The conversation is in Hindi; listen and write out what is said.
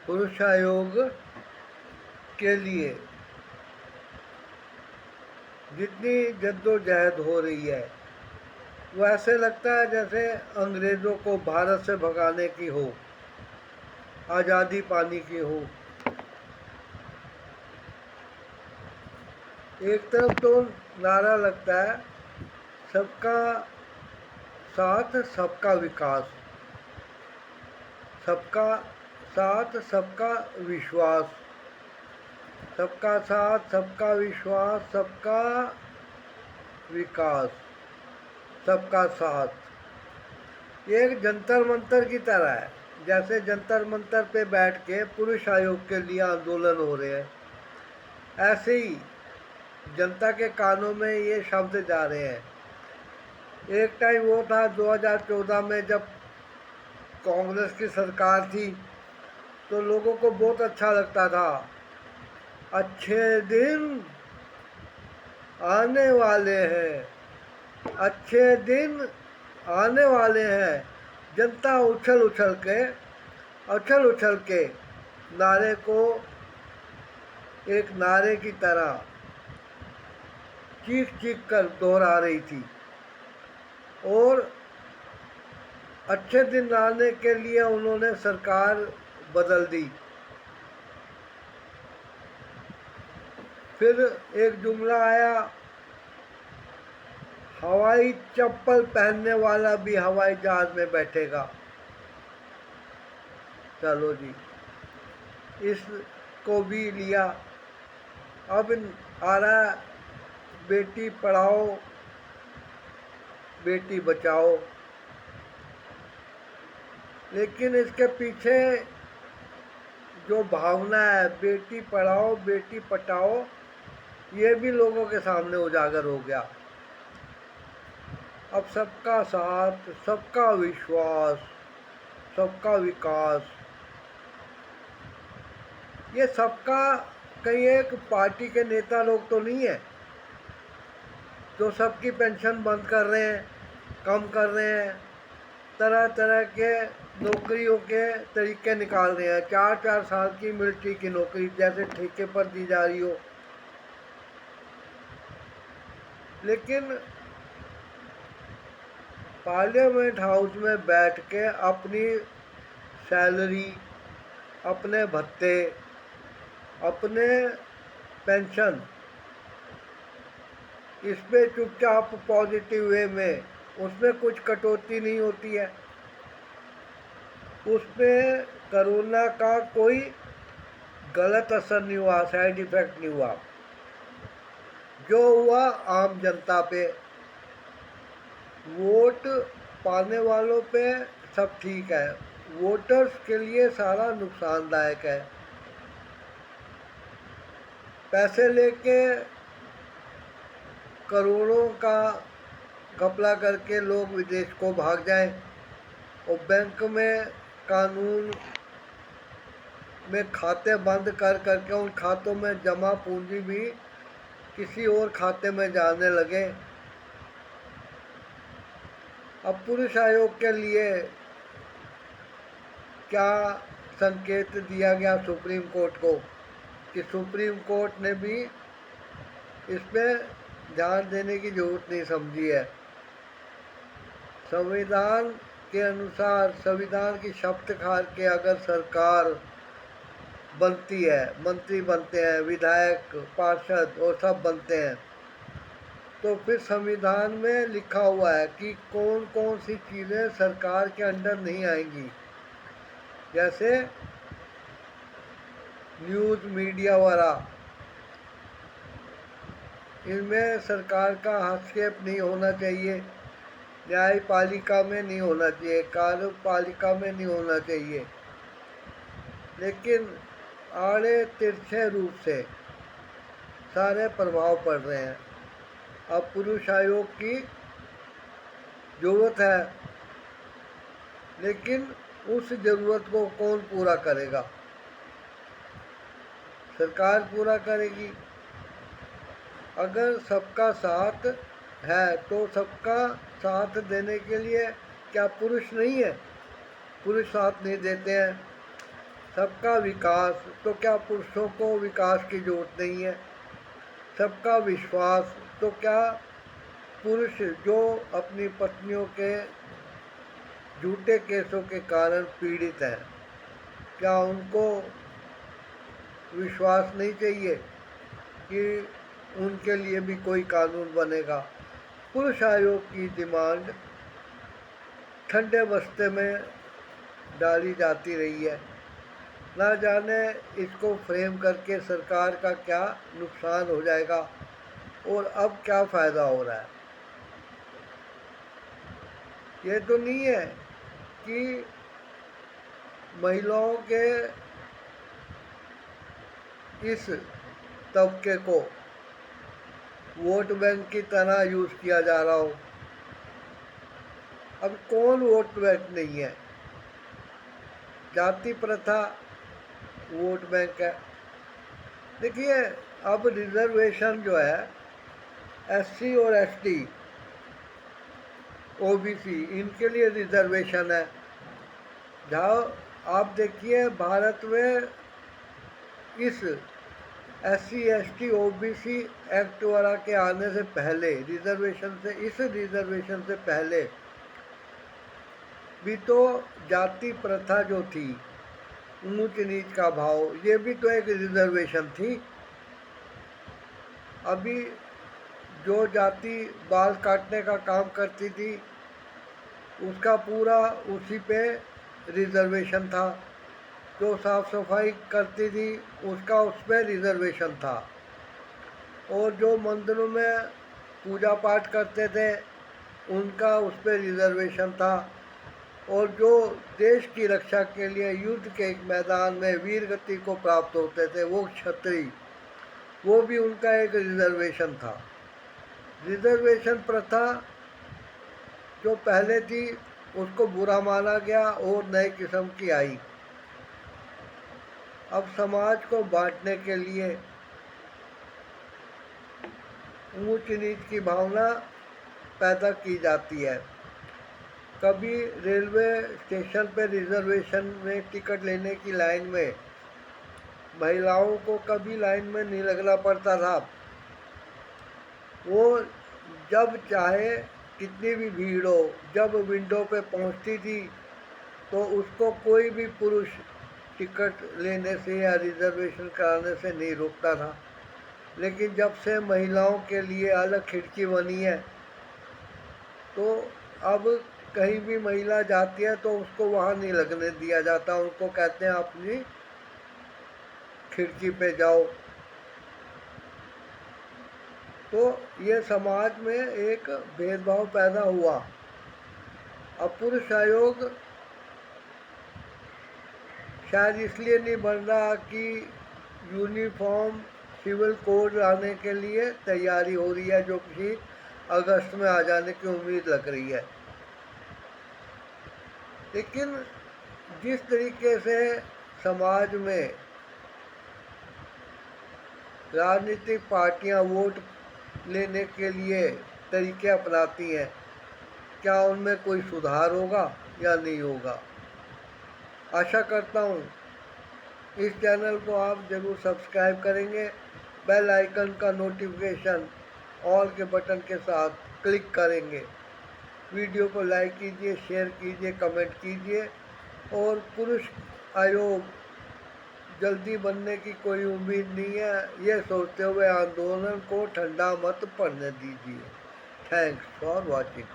पुरुष आयोग के लिए जितनी जद्दोजहद हो रही है वो ऐसे लगता है जैसे अंग्रेज़ों को भारत से भगाने की हो, आज़ादी पाने की हो। एक तरफ तो नारा लगता है सबका साथ सबका विकास, सबका साथ सबका विश्वास, सबका साथ सबका विश्वास, सबका विकास, सबका साथ। ये एक जंतर मंतर की तरह है, जैसे जंतर मंतर पे बैठ के पुरुष आयोग के लिए आंदोलन हो रहे हैं, ऐसे ही जनता के कानों में ये शब्द जा रहे हैं। एक टाइम वो था 2014 में जब कांग्रेस की सरकार थी तो लोगों को बहुत अच्छा लगता था, अच्छे दिन आने वाले हैं, अच्छे दिन आने वाले हैं। जनता उछल उछल के नारे को एक नारे की तरह चीख चीख कर दोहरा रही थी और अच्छे दिन आने के लिए उन्होंने सरकार बदल दी। फिर एक जुमला आया, हवाई चप्पल पहनने वाला भी हवाई जहाज में बैठेगा। चलो जी, इसको भी लिया। अब आ रहा बेटी पढ़ाओ बेटी बचाओ, लेकिन इसके पीछे जो भावना है बेटी पढ़ाओ बेटी पटाओ, ये भी लोगों के सामने उजागर हो गया। अब सबका साथ सबका विश्वास सबका विकास, ये सबका कहीं एक पार्टी के नेता लोग तो नहीं है जो सबकी पेंशन बंद कर रहे हैं, कम कर रहे हैं, तरह तरह के नौकरियों के तरीके निकाल रहे हैं। 4-4 साल की मिलिट्री की नौकरी जैसे ठेके पर दी जा रही हो। लेकिन पार्लियामेंट हाउस में बैठ के अपनी सैलरी, अपने भत्ते, अपने पेंशन, इस पे चुपचाप पॉजिटिव वे में उसमें कुछ कटौती नहीं होती है, उसमें कोरोना का कोई गलत असर नहीं हुआ, साइड इफ़ेक्ट नहीं हुआ। जो हुआ आम जनता पे, वोट पाने वालों पे सब ठीक है, वोटर्स के लिए सारा नुकसानदायक है। पैसे लेके करोड़ों का घपला करके लोग विदेश को भाग जाएं और बैंक में कानून में खाते बंद कर करके उन खातों में जमा पूंजी भी किसी और खाते में जाने लगे। अब पुरुष आयोग के लिए क्या संकेत दिया गया सुप्रीम कोर्ट को कि सुप्रीम कोर्ट ने भी इस पर ध्यान देने की जरूरत नहीं समझी है। संविधान के अनुसार, संविधान की शर्त खा के अगर सरकार बनती है, मंत्री बनते हैं, विधायक, पार्षद और सब बनते हैं, तो फिर संविधान में लिखा हुआ है कि कौन कौन सी चीज़ें सरकार के अंडर नहीं आएंगी। जैसे न्यूज़ मीडिया वगैरह, इनमें सरकार का हस्तक्षेप नहीं होना चाहिए, न्यायपालिका में नहीं होना चाहिए, कार्यपालिका में नहीं होना चाहिए। लेकिन आड़े तिरछे रूप से सारे प्रभाव पड़ रहे हैं। अब पुरुष आयोग की ज़रूरत है, लेकिन उस ज़रूरत को कौन पूरा करेगा? सरकार पूरा करेगी। अगर सबका साथ है तो सबका साथ देने के लिए क्या पुरुष नहीं है? पुरुष साथ नहीं देते हैं। सबका विकास, तो क्या पुरुषों को विकास की जरूरत नहीं है? सबका विश्वास, तो क्या पुरुष जो अपनी पत्नियों के झूठे केसों के कारण पीड़ित हैं, क्या उनको विश्वास नहीं चाहिए कि उनके लिए भी कोई कानून बनेगा? पुरुष आयोग की डिमांड ठंडे बस्ते में डाली जाती रही है। ना जाने इसको फ्रेम करके सरकार का क्या नुकसान हो जाएगा और अब क्या फ़ायदा हो रहा है। ये तो नहीं है कि महिलाओं के इस तबके को वोट बैंक की तरह यूज़ किया जा रहा हो। अब कौन वोट बैंक नहीं है? जाति प्रथा वोट बैंक है। देखिए, अब रिजर्वेशन जो है एससी और एसटी, ओबीसी, इनके लिए रिजर्वेशन है। जहाँ आप देखिए भारत में इस एससी एसटी ओबीसी एक्ट वगैरह के आने से पहले, इस रिजर्वेशन से पहले भी तो जाति प्रथा जो थी, ऊंच नीच का भाव, ये भी तो एक रिजर्वेशन थी। अभी जो जाति बाल काटने का काम करती थी उसका पूरा उसी पे रिजर्वेशन था। जो साफ सफाई करती थी उसका उस पर रिजर्वेशन था। और जो मंदिरों में पूजा पाठ करते थे उनका उस पर रिजर्वेशन था। और जो देश की रक्षा के लिए युद्ध के एक मैदान में वीर गति को प्राप्त होते थे, वो क्षत्रिय, वो भी उनका एक रिजर्वेशन था। रिजर्वेशन प्रथा जो पहले थी उसको बुरा माना गया और नई किस्म की आई। अब समाज को बांटने के लिए ऊंच नीच की भावना पैदा की जाती है। कभी रेलवे स्टेशन पर रिजर्वेशन में टिकट लेने की लाइन में महिलाओं को कभी लाइन में नहीं लगना पड़ता था। वो जब चाहे कितनी भी भीड़ हो, जब विंडो पे पहुंचती थी तो उसको कोई भी पुरुष टिकट लेने से या रिजर्वेशन कराने से नहीं रोकता था। लेकिन जब से महिलाओं के लिए अलग खिड़की बनी है तो अब कहीं भी महिला जाती है तो उसको वहाँ नहीं लगने दिया जाता। उनको कहते हैं अपनी खिड़की पे जाओ। तो ये समाज में एक भेदभाव पैदा हुआ। अब पुरुष आयोग शायद इसलिए नहीं बन रहा कि यूनिफॉर्म सिविल कोड लाने के लिए तैयारी हो रही है, जो कि अगस्त में आ जाने की उम्मीद लग रही है। लेकिन जिस तरीके से समाज में राजनीतिक पार्टियां वोट लेने के लिए तरीके अपनाती हैं, क्या उनमें कोई सुधार होगा या नहीं होगा? आशा करता हूँ इस चैनल को आप ज़रूर सब्सक्राइब करेंगे। बेल आइकन का नोटिफिकेशन ऑल के बटन के साथ क्लिक करेंगे। वीडियो को लाइक कीजिए, शेयर कीजिए, कमेंट कीजिए। और पुरुष आयोग जल्दी बनने की कोई उम्मीद नहीं है, ये सोचते हुए आंदोलन को ठंडा मत पड़ने दीजिए। Thanks for watching.